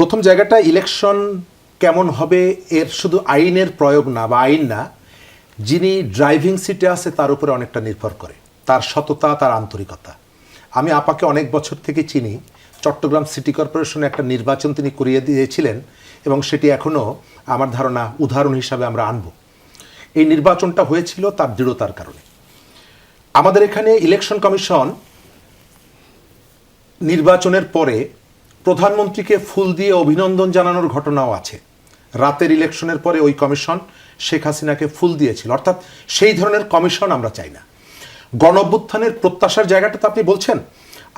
প্রথম জায়গাটা ইলেকশন কেমন হবে এর শুধু আইনের প্রয়োগ না বা আইন না, যিনি ড্রাইভিং সিটে আছে তার উপরে অনেকটা নির্ভর করে, তার সততা, তার আন্তরিকতা। আমি আপাকে অনেক বছর থেকে চিনি। চট্টগ্রাম সিটি কর্পোরেশনে একটা নির্বাচন তিনি করিয়ে দিয়েছিলেন এবং সেটি এখনও আমার ধারণা উদাহরণ হিসাবে আমরা আনব। এই নির্বাচনটা হয়েছিল তার দৃঢ়তার কারণে। আমাদের এখানে ইলেকশন কমিশন নির্বাচনের পরে প্রধানমন্ত্রীকে ফুল দিয়ে অভিনন্দন জানানোর ঘটনাও আছে। রাতের ইলেকশনের পরে ওই কমিশন শেখ হাসিনাকে ফুল দিয়েছিল। অর্থাৎ সেই ধরনের কমিশন আমরা চাই না। গণ অভ্যুত্থানের প্রত্যাশার জায়গাটা তো আপনি বলছেন,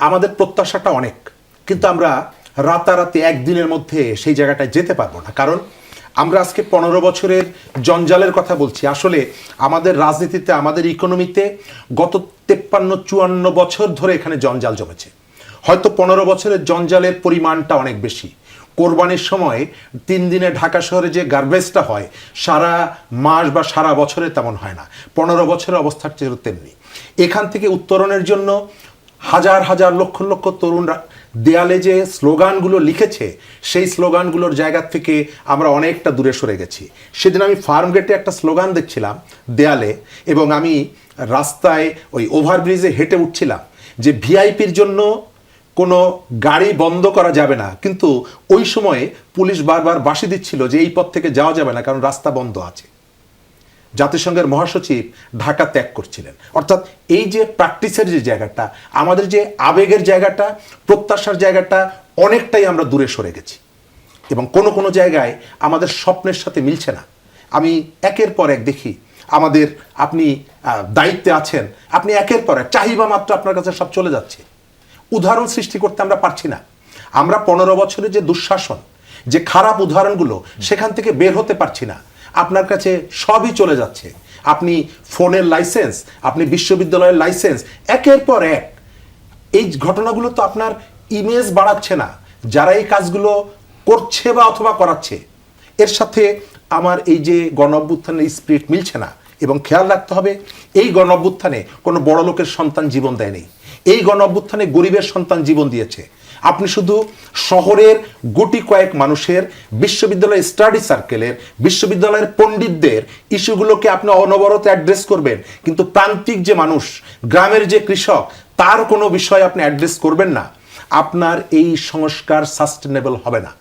আমাদের প্রত্যাশাটা অনেক, কিন্তু আমরা রাতারাতি একদিনের মধ্যে সেই জায়গাটায় যেতে পারবো না। কারণ আমরা আজকে 15 বছরের জঞ্জালের কথা বলছি। আসলে আমাদের রাজনীতিতে, আমাদের ইকোনমিতে গত 53-54 বছর ধরে এখানে জঞ্জাল জমেছে। হয়তো 15 বছরের জঞ্জালের পরিমাণটা অনেক বেশি। কোরবানির সময় 3 দিনে ঢাকা শহরে যে গার্বেজটা হয়, সারা মাস বা সারা বছরে তেমন হয় না। 15 বছরের অবস্থার চেয়ে তেমনি। এখান থেকে উত্তরণের জন্য হাজার হাজার লক্ষ লক্ষ তরুণরা দেয়ালে যে স্লোগানগুলো লিখেছে, সেই স্লোগানগুলোর জায়গা থেকে আমরা অনেকটা দূরে সরে গেছি। সেদিন আমি ফার্ম গেটে একটা স্লোগান দেখছিলাম দেয়ালে, এবং আমি রাস্তায় ওই ওভারব্রিজে হেঁটে উঠছিলাম যে ভিআইপির জন্য কোনো গাড়ি বন্ধ করা যাবে না, কিন্তু ওই সময়ে পুলিশ বারবার বাঁশি দিচ্ছিল যে এই পথ থেকে যাওয়া যাবে না কারণ রাস্তা বন্ধ আছে। জাতিসংঘের মহাসচিব ঢাকা ত্যাগ করছিলেন। অর্থাৎ এই যে প্র্যাকটিসের যে জায়গাটা, আমাদের যে আবেগের জায়গাটা, প্রত্যাশার জায়গাটা, অনেকটাই আমরা দূরে সরে গেছি এবং কোনো কোনো জায়গায় আমাদের স্বপ্নের সাথে মিলছে না। আমি একের পর এক দেখি আমাদের, আপনি দায়িত্বে আছেন, আপনি একের পর এক চাহিদা মাত্র আপনার কাছে সব চলে যাচ্ছে। উদাহরণ সৃষ্টি করতে আমরা পারছি না। আমরা 15 বছরের যে দুঃশাসন, যে খারাপ উদাহরণগুলো, সেখান থেকে বের হতে পারছি না। আপনার কাছে সবই চলে যাচ্ছে। আপনি ফোনের লাইসেন্স, আপনি বিশ্ববিদ্যালয়ের লাইসেন্স, একের পর এক। এই ঘটনাগুলো তো আপনার ইমেজ বাড়াচ্ছে না যারা এই কাজগুলো করছে বা অথবা করাচ্ছে। এর সাথে আমার এই যে গণ অভ্যুত্থানের স্পিরিট মিলছে না। এবং খেয়াল রাখতে হবে, এই গণ অভ্যুত্থানে কোনো বড় লোকের সন্তান জীবন দেয়নি। এই গণ অভ্যুত্থানে গরিবের সন্তান জীবন দিয়েছে। আপনি শুধু শহরের গুটি কয়েক মানুষের, বিশ্ববিদ্যালয়ের স্টাডি সার্কেলের, বিশ্ববিদ্যালয়ের পণ্ডিতদের ইস্যুগুলোকে আপনি অনবরত অ্যাড্রেস করবেন, কিন্তু প্রান্তিক যে মানুষ, গ্রামের যে কৃষক, তার কোনো বিষয় আপনি অ্যাড্রেস করবেন না। আপনার এই সংস্কার সাস্টেনেবল হবে না।